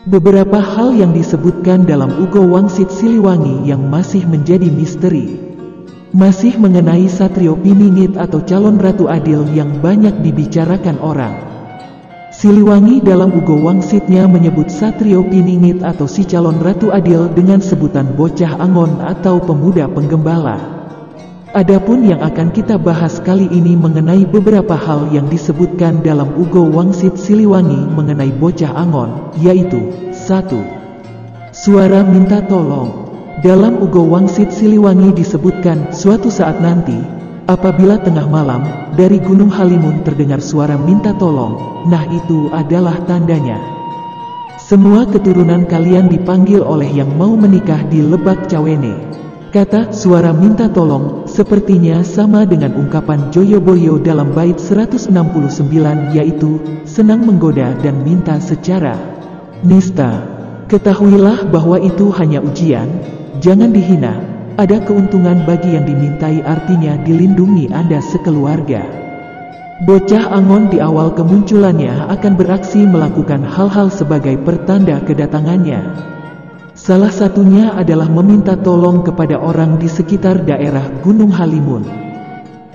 Beberapa hal yang disebutkan dalam Ugo Wangsit Siliwangi yang masih menjadi misteri. Masih mengenai Satrio Piningit atau calon Ratu Adil yang banyak dibicarakan orang. Siliwangi dalam Ugo Wangsitnya menyebut Satrio Piningit atau si calon Ratu Adil dengan sebutan bocah angon atau pemuda penggembala. Adapun yang akan kita bahas kali ini mengenai beberapa hal yang disebutkan dalam Ugo Wangsit Siliwangi mengenai bocah angon, yaitu 1. Suara minta tolong. Dalam Ugo Wangsit Siliwangi disebutkan suatu saat nanti, apabila tengah malam, dari Gunung Halimun terdengar suara minta tolong, nah itu adalah tandanya. Semua keturunan kalian dipanggil oleh yang mau menikah di Lebak Cawene. Kata suara minta tolong sepertinya sama dengan ungkapan Joyoboyo dalam bait 169 yaitu senang menggoda dan minta secara nista. Ketahuilah bahwa itu hanya ujian, jangan dihina, ada keuntungan bagi yang dimintai artinya dilindungi Anda sekeluarga. Bocah angon di awal kemunculannya akan beraksi melakukan hal-hal sebagai pertanda kedatangannya. Salah satunya adalah meminta tolong kepada orang di sekitar daerah Gunung Halimun.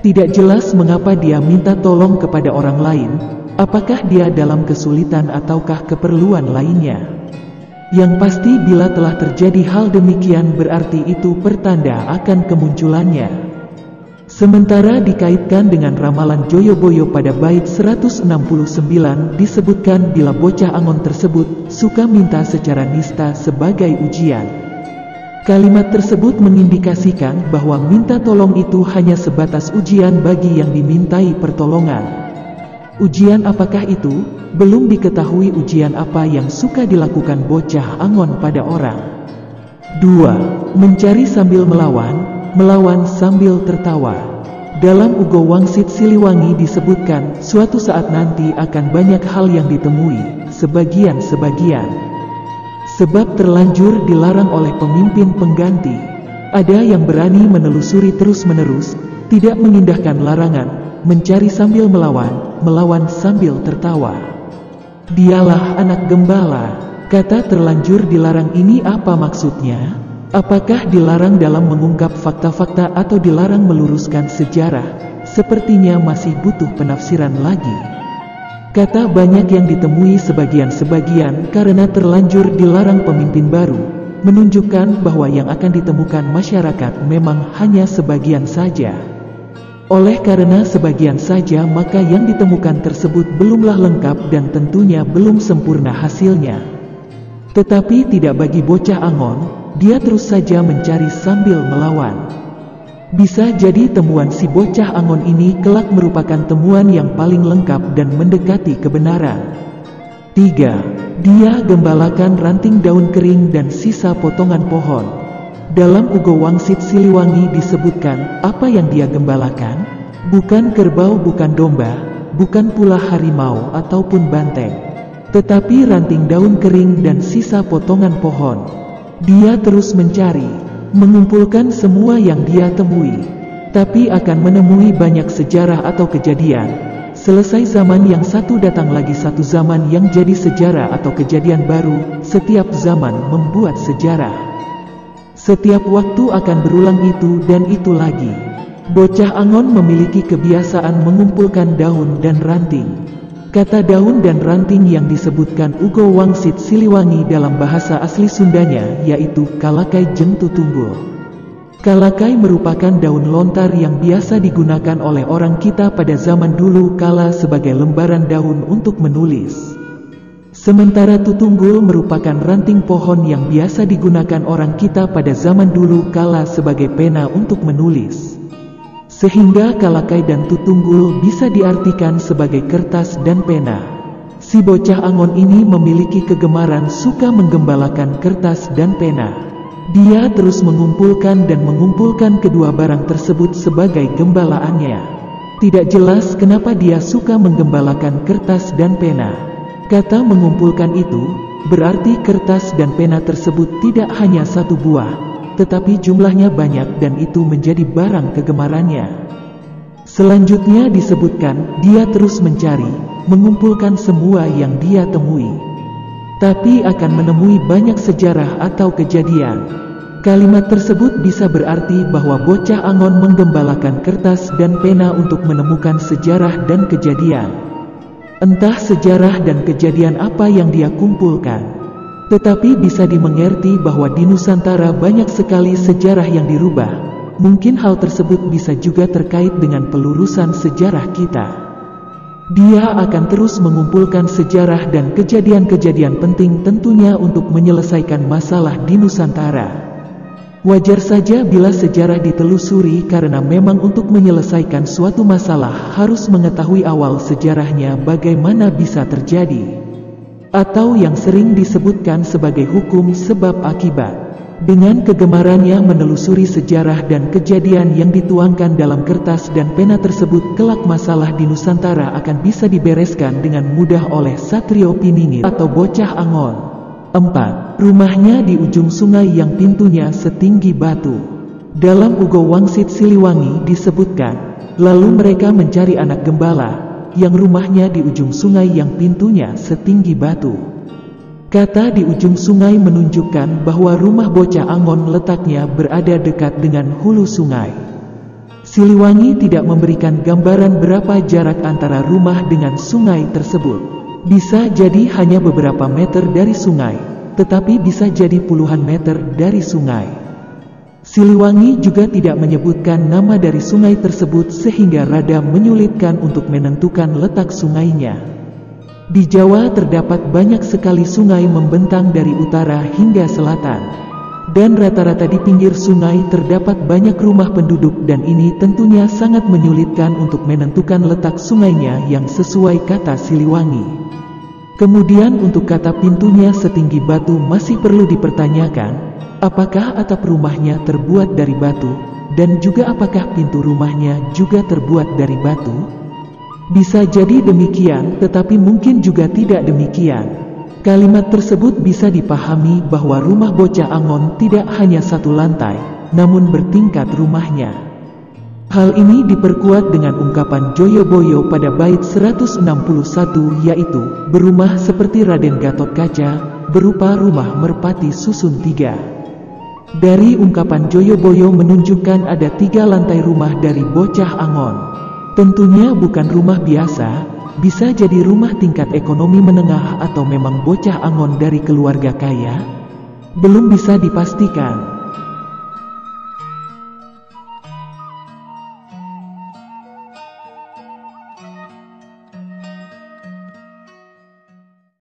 Tidak jelas mengapa dia minta tolong kepada orang lain, apakah dia dalam kesulitan ataukah keperluan lainnya. Yang pasti bila telah terjadi hal demikian berarti itu pertanda akan kemunculannya. Sementara dikaitkan dengan ramalan Joyoboyo pada bait 169 disebutkan bila bocah angon tersebut suka minta secara nista sebagai ujian. Kalimat tersebut mengindikasikan bahwa minta tolong itu hanya sebatas ujian bagi yang dimintai pertolongan. Ujian apakah itu? Belum diketahui ujian apa yang suka dilakukan bocah angon pada orang. 2. Mencari sambil melawan, melawan sambil tertawa. Dalam Ugo Wangsit Siliwangi disebutkan suatu saat nanti akan banyak hal yang ditemui, sebagian-sebagian. Sebab terlanjur dilarang oleh pemimpin pengganti. Ada yang berani menelusuri terus-menerus, tidak mengindahkan larangan, mencari sambil melawan, melawan sambil tertawa. Dialah anak gembala. Kata terlanjur dilarang ini apa maksudnya? Apakah dilarang dalam mengungkap fakta-fakta atau dilarang meluruskan sejarah? Sepertinya masih butuh penafsiran lagi. Kata banyak yang ditemui sebagian-sebagian karena terlanjur dilarang pemimpin baru, menunjukkan bahwa yang akan ditemukan masyarakat memang hanya sebagian saja. Oleh karena sebagian saja maka yang ditemukan tersebut belumlah lengkap dan tentunya belum sempurna hasilnya. Tetapi tidak bagi bocah angon, dia terus saja mencari sambil melawan. Bisa jadi temuan si bocah angon ini kelak merupakan temuan yang paling lengkap dan mendekati kebenaran. 3. Dia gembalakan ranting daun kering dan sisa potongan pohon. Dalam Ugo Wangsit Siliwangi disebutkan apa yang dia gembalakan? Bukan kerbau, bukan domba, bukan pula harimau ataupun banteng, tetapi ranting daun kering dan sisa potongan pohon. Dia terus mencari, mengumpulkan semua yang dia temui, tapi akan menemui banyak sejarah atau kejadian. Selesai zaman yang satu datang lagi satu zaman yang jadi sejarah atau kejadian baru. Setiap zaman membuat sejarah. Setiap waktu akan berulang itu dan itu lagi. Bocah angon memiliki kebiasaan mengumpulkan daun dan ranting. Kata daun dan ranting yang disebutkan Ugo Wangsit Siliwangi dalam bahasa asli Sundanya yaitu kalakai jeng tutunggul. Kalakai merupakan daun lontar yang biasa digunakan oleh orang kita pada zaman dulu kala sebagai lembaran daun untuk menulis. Sementara tutunggul merupakan ranting pohon yang biasa digunakan orang kita pada zaman dulu kala sebagai pena untuk menulis. Sehingga kalakai dan tutunggul bisa diartikan sebagai kertas dan pena. Si bocah angon ini memiliki kegemaran suka menggembalakan kertas dan pena. Dia terus mengumpulkan dan mengumpulkan kedua barang tersebut sebagai gembalaannya. Tidak jelas kenapa dia suka menggembalakan kertas dan pena. Kata mengumpulkan itu, berarti kertas dan pena tersebut tidak hanya satu buah, tetapi jumlahnya banyak dan itu menjadi barang kegemarannya. Selanjutnya disebutkan, dia terus mencari, mengumpulkan semua yang dia temui. tapi akan menemui banyak sejarah atau kejadian. Kalimat tersebut bisa berarti bahwa bocah Angon menggembalakan kertas dan pena untuk menemukan sejarah dan kejadian. Entah sejarah dan kejadian apa yang dia kumpulkan, tetapi bisa dimengerti bahwa di Nusantara banyak sekali sejarah yang dirubah. Mungkin hal tersebut bisa juga terkait dengan pelurusan sejarah kita. Dia akan terus mengumpulkan sejarah dan kejadian-kejadian penting tentunya untuk menyelesaikan masalah di Nusantara. Wajar saja bila sejarah ditelusuri karena memang untuk menyelesaikan suatu masalah harus mengetahui awal sejarahnya bagaimana bisa terjadi. Atau yang sering disebutkan sebagai hukum sebab akibat. Dengan kegemarannya menelusuri sejarah dan kejadian yang dituangkan dalam kertas dan pena tersebut, kelak masalah di Nusantara akan bisa dibereskan dengan mudah oleh Satrio Piningit atau bocah Angon. 4. Rumahnya di ujung sungai yang pintunya setinggi batu. Dalam Ugo Wangsit Siliwangi disebutkan, lalu mereka mencari anak gembala, yang rumahnya di ujung sungai yang pintunya setinggi batu. Kata di ujung sungai menunjukkan bahwa rumah bocah Angon letaknya berada dekat dengan hulu sungai. Siliwangi tidak memberikan gambaran berapa jarak antara rumah dengan sungai tersebut. Bisa jadi hanya beberapa meter dari sungai, tetapi bisa jadi puluhan meter dari sungai. Siliwangi juga tidak menyebutkan nama dari sungai tersebut sehingga rada menyulitkan untuk menentukan letak sungainya. Di Jawa terdapat banyak sekali sungai membentang dari utara hingga selatan. Dan rata-rata di pinggir sungai terdapat banyak rumah penduduk dan ini tentunya sangat menyulitkan untuk menentukan letak sungainya yang sesuai kata Siliwangi. Kemudian untuk kata pintunya setinggi batu masih perlu dipertanyakan, apakah atap rumahnya terbuat dari batu, dan juga apakah pintu rumahnya juga terbuat dari batu? Bisa jadi demikian, tetapi mungkin juga tidak demikian. Kalimat tersebut bisa dipahami bahwa rumah bocah Angon tidak hanya satu lantai, namun bertingkat rumahnya. Hal ini diperkuat dengan ungkapan Joyoboyo pada bait 161 yaitu, berumah seperti Raden Gatot Kaca, berupa rumah merpati susun 3. Dari ungkapan Joyoboyo menunjukkan ada 3 lantai rumah dari bocah Angon. Tentunya bukan rumah biasa, bisa jadi rumah tingkat ekonomi menengah atau memang bocah Angon dari keluarga kaya. Belum bisa dipastikan.